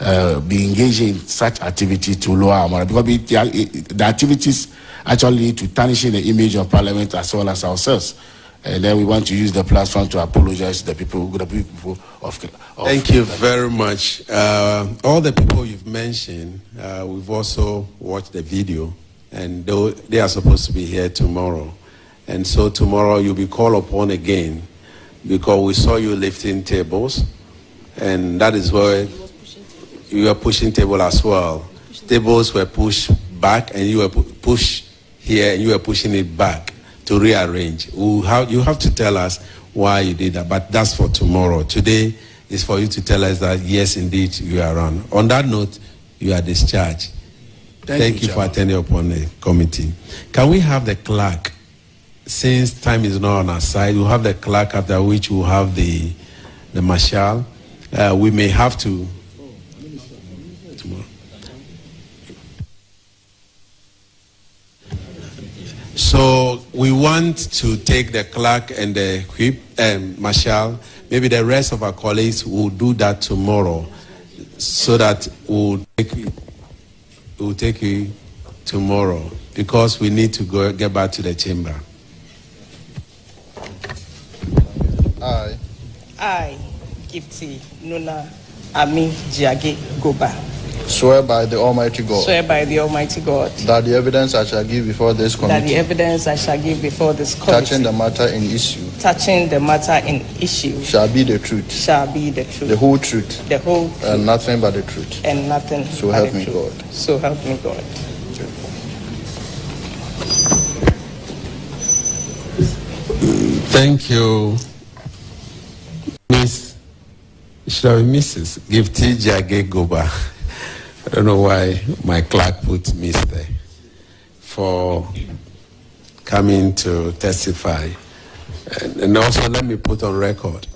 engaging in such activity to lower our morale, because the activities actually lead to tarnishing the image of parliament as well as ourselves. And then we want to use the platform to apologize to the people of Thank you very much. All the people you've mentioned, we've also watched the video, and they are supposed to be here tomorrow. And so tomorrow you'll be called upon again, because we saw you lifting tables, and that is where you were pushing table as well. Tables were pushed back, and you were pushed here, and you were pushing it back to rearrange. You have to tell us why you did that, but that's for tomorrow. Today is for you to tell us that, yes, indeed, you are wrong. On that note, you are discharged. Thank you for attending upon the committee. Can we have the clerk, since time is not on our side, we'll have the clerk, after which we'll have the marshal. We may have to tomorrow. So we want to take the clerk and the whip and marshal. Maybe the rest of our colleagues will do that tomorrow, so that we'll take you tomorrow, because we need to get back to the chamber. I, Gifty Nuna Ami Jiage Goba. Swear by the Almighty God. Swear by the Almighty God. That the evidence I shall give before this committee. That the evidence I shall give before this committee. Touching the matter in issue. touching the matter in issue shall be the truth, shall be the truth, the whole truth, the whole truth, and nothing but the truth. and nothing So but help the me truth. God. So help me God. Thank you, Mrs. Gifty Jage Goba. I don't know why my clerk put Miss there, for coming to testify. And also let me put on record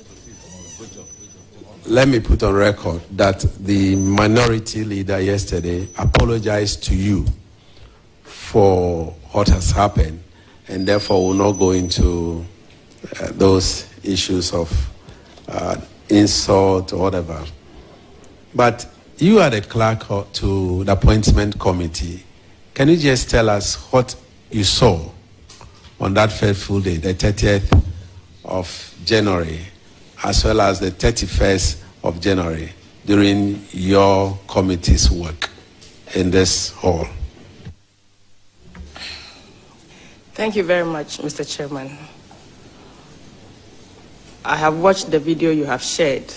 that the minority leader yesterday apologized to you for what has happened, and therefore will not go into those issues of insult or whatever. But you are the clerk to the appointment committee. Can you just tell us what you saw on that fateful day, the 30th of January, as well as the 31st of January, during your committee's work in this hall? Thank you very much, Mr. Chairman. I have watched the video you have shared,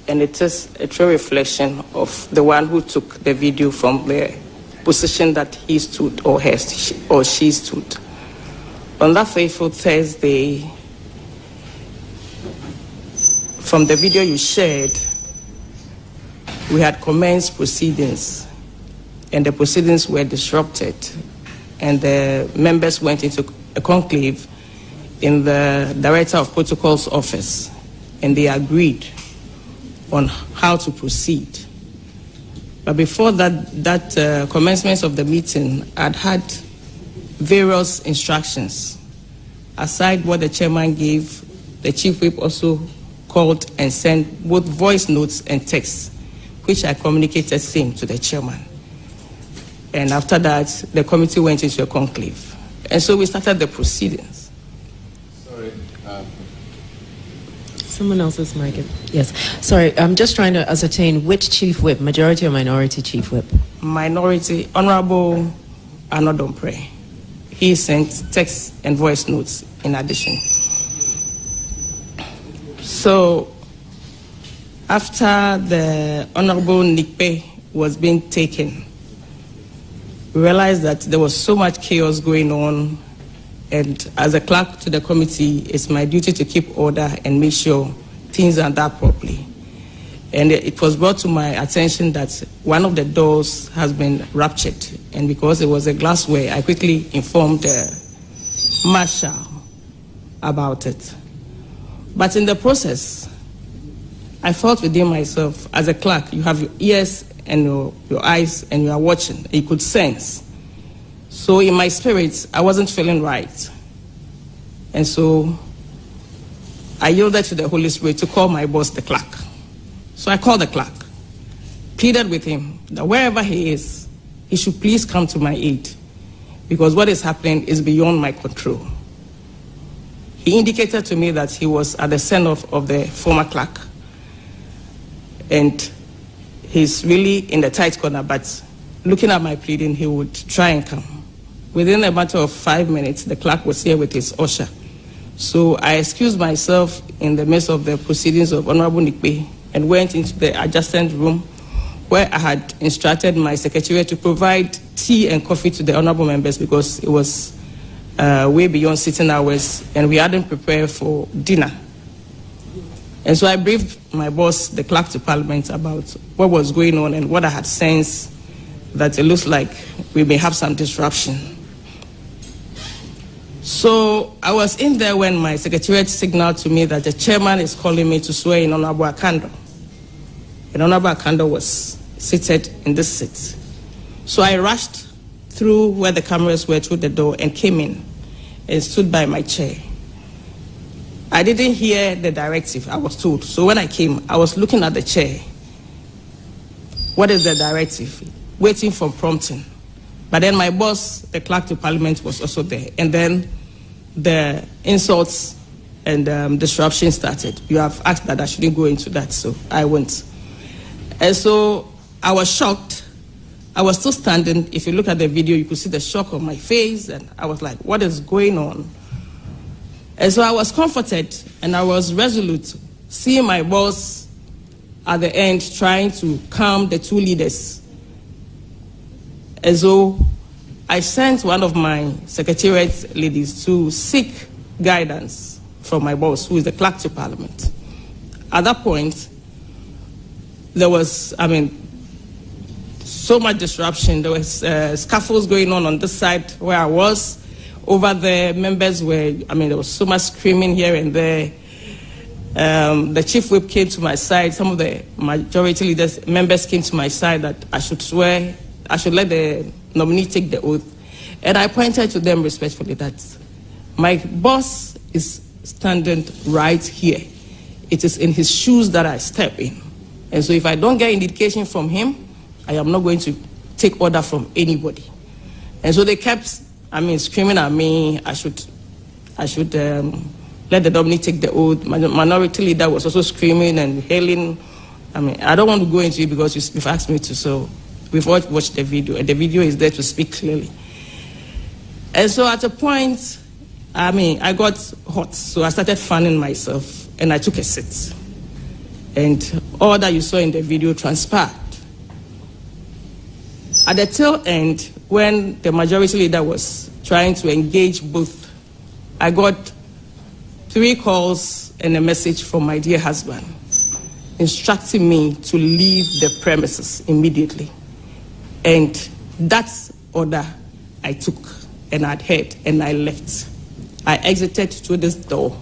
and it is a true reflection of the one who took the video from the position that he stood or she stood. On that fateful Thursday, from the video you shared, we had commenced proceedings, and the proceedings were disrupted, and the members went into a conclave in the Director of Protocol's office, and they agreed on how to proceed. But before that commencement of the meeting, I'd had various instructions. Aside what the chairman gave, the chief whip also called and sent both voice notes and texts, which I communicated same to the chairman. And after that, the committee went into a conclave. And so we started the proceedings. Sorry. Someone else's mic. Yes. Sorry, I'm just trying to ascertain which chief whip, majority or minority chief whip? Minority, Honorable Anodompre. He sent text and voice notes in addition. So after the Honorable Nikpe was being taken, we realized that there was so much chaos going on, and as a clerk to the committee, it's my duty to keep order and make sure things are done properly. And it was brought to my attention that one of the doors has been ruptured, and because it was a glassware, I quickly informed the marshal about it. But in the process, I felt within myself, as a clerk, you have your ears and your eyes, and you are watching. You could sense. So in my spirit, I wasn't feeling right. And so I yielded to the Holy Spirit to call my boss, the clerk. So I called the clerk, pleaded with him that wherever he is, he should please come to my aid, because what is happening is beyond my control. He indicated to me that he was at the send-off of the former clerk, and he's really in the tight corner, but looking at my pleading, he would try and come. Within a matter of 5 minutes, the clerk was here with his usher. So I excused myself in the midst of the proceedings of Honorable Nikpe and went into the adjacent room where I had instructed my secretary to provide tea and coffee to the honorable members, because it was way beyond sitting hours and we hadn't prepared for dinner. And so I briefed my boss, the clerk to Parliament, about what was going on and what I had sensed, that it looks like we may have some disruption. So I was in there when my secretariat signaled to me that the chairman is calling me to swear in Honorable Akando. And Honorable Akando was seated in this seat. So I rushed through where the cameras were through the door and came in and stood by my chair. I didn't hear the directive, I was told. So when I came, I was looking at the chair. What is the directive? Waiting for prompting. But then my boss, the clerk to Parliament, was also there. And then the insults and disruption started. You have asked that I shouldn't go into that, so I went. And so I was shocked. I was still standing. If you look at the video, you could see the shock on my face. And I was like, what is going on? And so I was comforted and I was resolute, seeing my boss at the end trying to calm the two leaders. And so I sent one of my secretariat ladies to seek guidance from my boss, who is the clerk to Parliament. At that point, there was, so much disruption. There was scuffles going on this side where I was. Over there, members were, there was so much screaming here and there. The chief whip came to my side. Some of the majority leaders, members came to my side that I should swear, I should let the nominee take the oath. And I pointed to them respectfully that my boss is standing right here. It is in his shoes that I step in. And so if I don't get indication from him, I am not going to take order from anybody. And so they kept, screaming at me. I should let the nominee take the oath. My minority leader was also screaming and hailing. I don't want to go into it because you've asked me to, so we've watched the video, and the video is there to speak clearly. And so at a point, I got hot, so I started fanning myself, and I took a seat. And all that you saw in the video transpired. At the tail end, when the majority leader was trying to engage both, I got 3 calls and a message from my dear husband instructing me to leave the premises immediately. And that order I took and I'd heard and I left. I exited to this door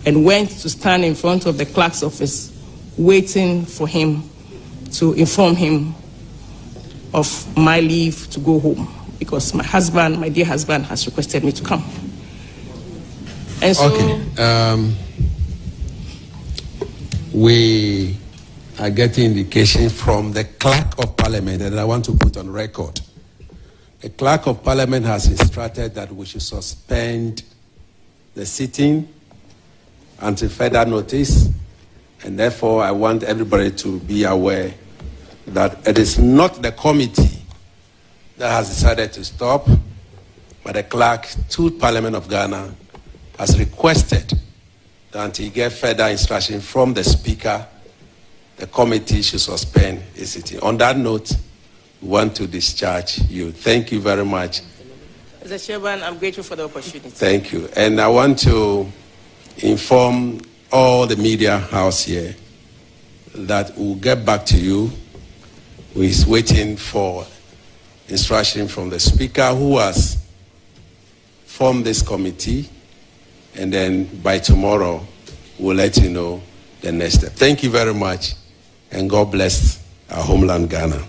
and went to stand in front of the clerk's office waiting for him to inform him of my leave to go home because my husband, my dear husband, has requested me to come. And so, okay. We are getting indication from the Clerk of Parliament that I want to put on record. The Clerk of Parliament has instructed that we should suspend the sitting until further notice, and therefore I want everybody to be aware that it is not the committee that has decided to stop, but the clerk to Parliament of Ghana has requested that until he get further instruction from the Speaker, the committee should suspend its sitting. On that note, we want to discharge you. Thank you very much. Mr. Chairman, I'm grateful for the opportunity. Thank you. And I want to inform all the media house here that we'll get back to you. We're waiting for instruction from the Speaker who has formed this committee, and then by tomorrow we'll let you know the next step. Thank you very much, and God bless our homeland Ghana.